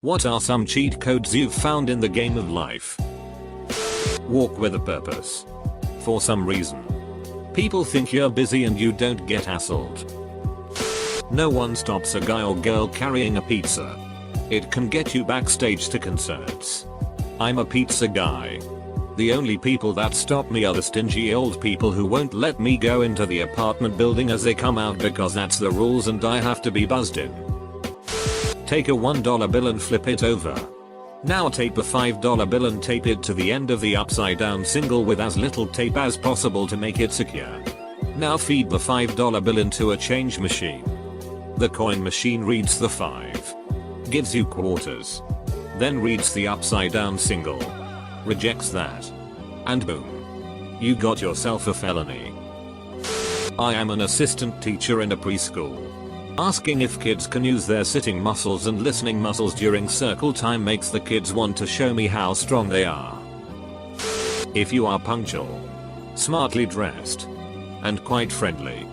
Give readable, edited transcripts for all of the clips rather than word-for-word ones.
What are some cheat codes you've found in the game of life? Walk with a purpose. For some reason, people think you're busy and you don't get hassled. No one stops a guy or girl carrying a pizza. It can get you backstage to concerts. I'm a pizza guy. The only people that stop me are the stingy old people who won't let me go into the apartment building as they come out because that's the rules and I have to be buzzed in. Take a $1 bill and flip it over. Now tape a $5 bill and tape it to the end of the upside down single with as little tape as possible to make it secure. Now feed the $5 bill into a change machine. The coin machine reads the 5. Gives you quarters. Then reads the upside down single. Rejects that. And boom. You got yourself a felony. I am an assistant teacher in a preschool. Asking if kids can use their sitting muscles and listening muscles during circle time makes the kids want to show me how strong they are. If you are punctual, smartly dressed, and quite friendly,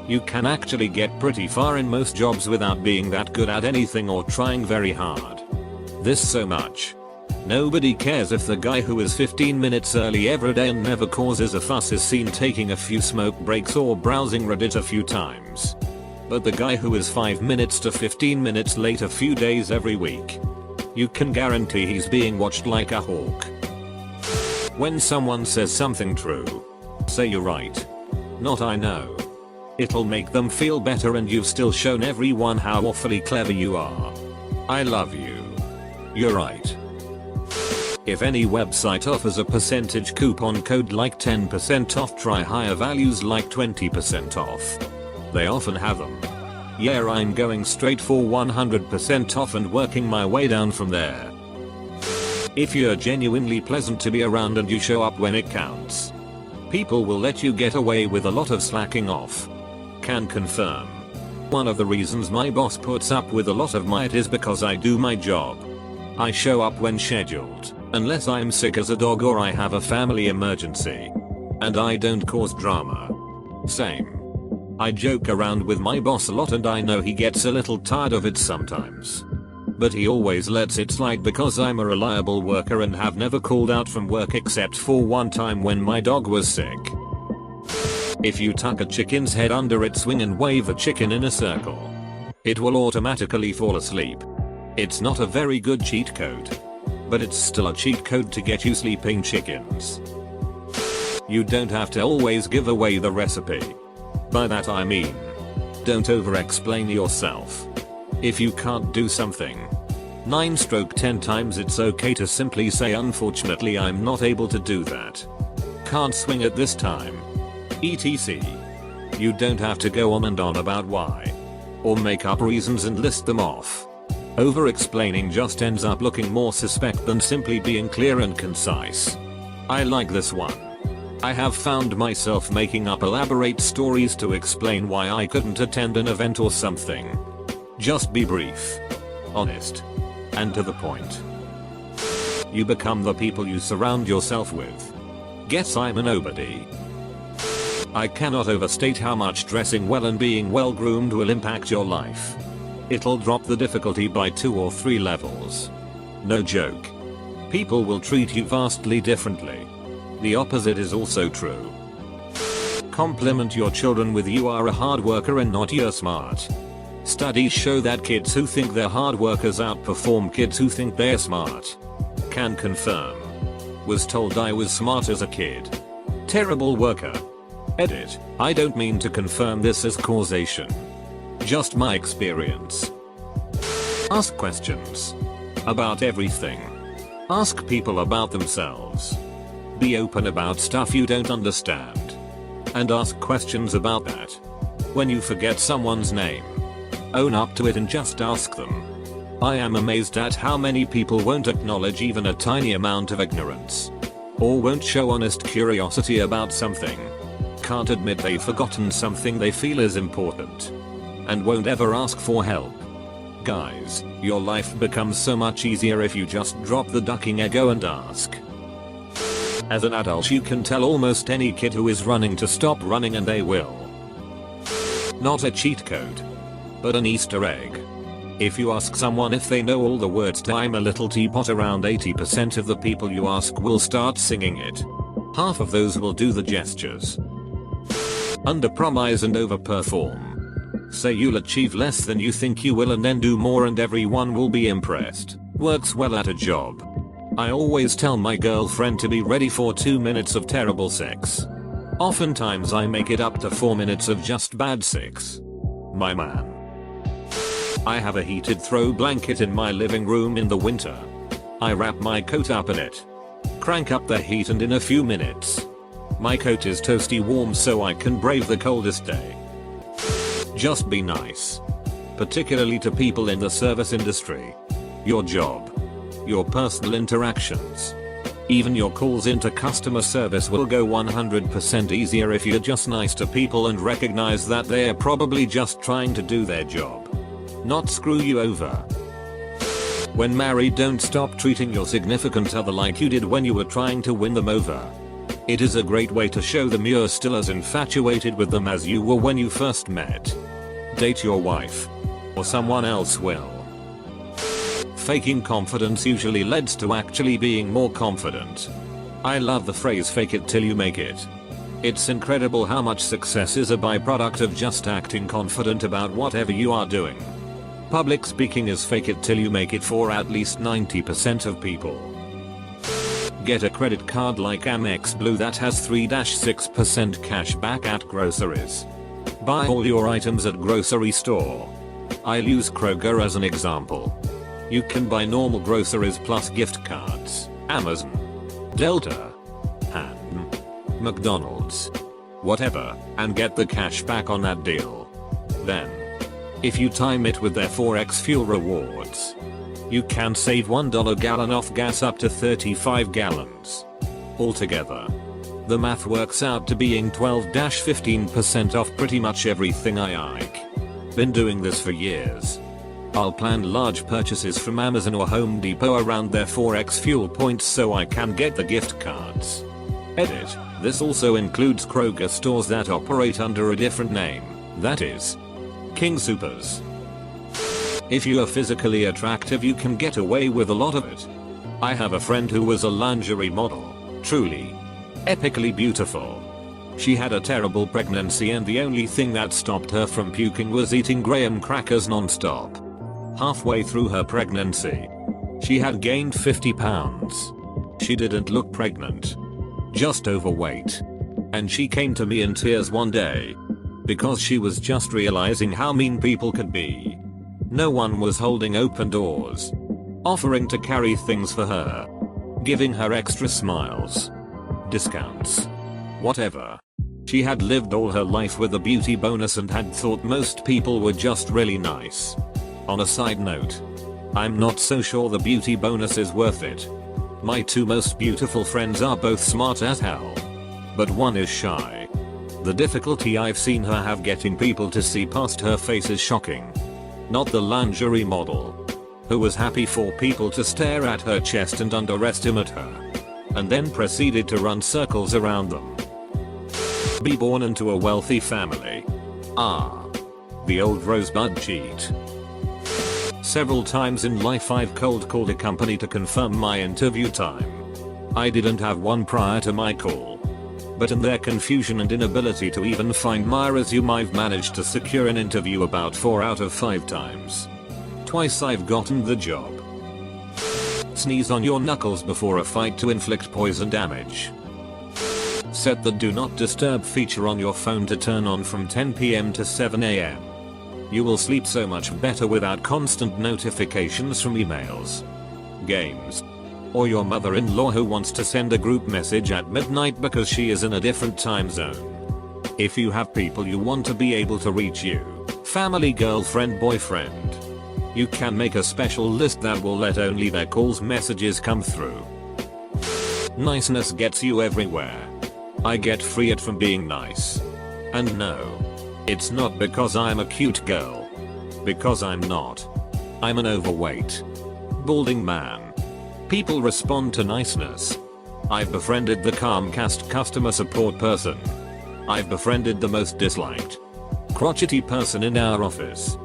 you can actually get pretty far in most jobs without being that good at anything or trying very hard. This so much. Nobody cares if the guy who is 15 minutes early every day and never causes a fuss is seen taking a few smoke breaks or browsing Reddit a few times. But the guy who is 5 minutes to 15 minutes late a few days every week, you can guarantee he's being watched like a hawk. When someone says something true, say you're right. Not I know. It'll make them feel better and you've still shown everyone how awfully clever you are. I love you. You're right. If any website offers a percentage coupon code like 10% off, try higher values like 20% off. They often have them. Yeah, I'm going straight for 100% off and working my way down from there. If you're genuinely pleasant to be around and you show up when it counts, people will let you get away with a lot of slacking off. Can confirm. One of the reasons my boss puts up with a lot of my it is because I do my job. I show up when scheduled, unless I'm sick as a dog or I have a family emergency. And I don't cause drama. Same. I joke around with my boss a lot and I know he gets a little tired of it sometimes. But he always lets it slide because I'm a reliable worker and have never called out from work except for one time when my dog was sick. If you tuck a chicken's head under its wing and wave a chicken in a circle, it will automatically fall asleep. It's not a very good cheat code, but it's still a cheat code to get you sleeping chickens. You don't have to always give away the recipe. By that I mean, don't over-explain yourself. If you can't do something 9/10 times, it's okay to simply say unfortunately I'm not able to do that. Can't swing it this time. etc. You don't have to go on and on about why. Or make up reasons and list them off. Over-explaining just ends up looking more suspect than simply being clear and concise. I like this one. I have found myself making up elaborate stories to explain why I couldn't attend an event or something. Just be brief, honest, and to the point. You become the people you surround yourself with. Guess I'm a nobody. I cannot overstate how much dressing well and being well groomed will impact your life. It'll drop the difficulty by 2 or 3 levels. No joke. People will treat you vastly differently. The opposite is also true. Compliment your children with you are a hard worker and not you're smart. Studies show that kids who think they're hard workers outperform kids who think they're smart. Can confirm. Was told I was smart as a kid. Terrible worker. Edit. I don't mean to confirm this as causation. Just my experience. Ask questions. About everything. Ask people about themselves. Be open about stuff you don't understand. And ask questions about that. When you forget someone's name, own up to it and just ask them. I am amazed at how many people won't acknowledge even a tiny amount of ignorance. Or won't show honest curiosity about something. Can't admit they've forgotten something they feel is important. And won't ever ask for help. Guys, your life becomes so much easier if you just drop the ducking ego and ask. As an adult you can tell almost any kid who is running to stop running and they will. Not a cheat code, but an Easter egg. If you ask someone if they know all the words to I'm a Little Teapot, around 80% of the people you ask will start singing it. Half of those will do the gestures. Underpromise and overperform. Say you'll achieve less than you think you will and then do more and everyone will be impressed. Works well at a job. I always tell my girlfriend to be ready for 2 minutes of terrible sex. Oftentimes I make it up to 4 minutes of just bad sex. My man. I have a heated throw blanket in my living room in the winter. I wrap my coat up in it. Crank up the heat and in a few minutes, my coat is toasty warm so I can brave the coldest day. Just be nice. Particularly to people in the service industry. Your job. Your personal interactions. Even your calls into customer service will go 100% easier if you're just nice to people and recognize that they're probably just trying to do their job. Not screw you over. When married, don't stop treating your significant other like you did when you were trying to win them over. It is a great way to show them you're still as infatuated with them as you were when you first met. Date your wife. Or someone else will. Faking confidence usually leads to actually being more confident. I love the phrase fake it till you make it. It's incredible how much success is a byproduct of just acting confident about whatever you are doing. Public speaking is fake it till you make it for at least 90% of people. Get a credit card like Amex Blue that has 3-6% cash back at groceries. Buy all your items at grocery store. I'll use Kroger as an example. You can buy normal groceries plus gift cards, Amazon, Delta, and McDonald's, whatever, and get the cash back on that deal. Then, if you time it with their 4x fuel rewards, you can save $1 gallon off gas up to 35 gallons. Altogether, the math works out to being 12-15% off pretty much everything I like. Been doing this for years. I'll plan large purchases from Amazon or Home Depot around their 4x fuel points so I can get the gift cards. Edit. This also includes Kroger stores that operate under a different name, that is, King Soopers. If you are physically attractive you can get away with a lot of it. I have a friend who was a lingerie model, truly, epically beautiful. She had a terrible pregnancy and the only thing that stopped her from puking was eating graham crackers non-stop. Halfway through her pregnancy, she had gained 50 pounds. She didn't look pregnant, just overweight. And she came to me in tears one day, because she was just realizing how mean people could be. No one was holding open doors, offering to carry things for her, giving her extra smiles, discounts, whatever. She had lived all her life with a beauty bonus and had thought most people were just really nice. On a side note, I'm not so sure the beauty bonus is worth it. My two most beautiful friends are both smart as hell, but one is shy. The difficulty I've seen her have getting people to see past her face is shocking. Not the lingerie model, who was happy for people to stare at her chest and underestimate her, and then proceeded to run circles around them. Be born into a wealthy family. Ah. The old rosebud cheat. Several times in life I've cold called a company to confirm my interview time. I didn't have one prior to my call, but in their confusion and inability to even find my resume I've managed to secure an interview about 4 out of 5 times. Twice I've gotten the job. Sneeze on your knuckles before a fight to inflict poison damage. Set the do not disturb feature on your phone to turn on from 10 PM to 7 AM. You will sleep so much better without constant notifications from emails, games, or your mother-in-law who wants to send a group message at midnight because she is in a different time zone. If you have people you want to be able to reach you, family, girlfriend, boyfriend, you can make a special list that will let only their calls messages come through. Niceness gets you everywhere. I get freed from being nice. And no, it's not because I'm a cute girl. Because I'm not. I'm an overweight, balding man. People respond to niceness. I've befriended the Comcast customer support person. I've befriended the most disliked, crotchety person in our office.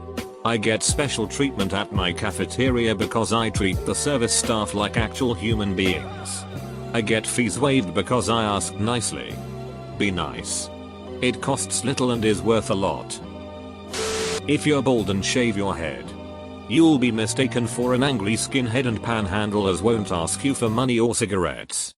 I get special treatment at my cafeteria because I treat the service staff like actual human beings. I get fees waived because I ask nicely. Be nice. It costs little and is worth a lot. If you're bald and shave your head, you'll be mistaken for an angry skinhead and panhandlers won't ask you for money or cigarettes.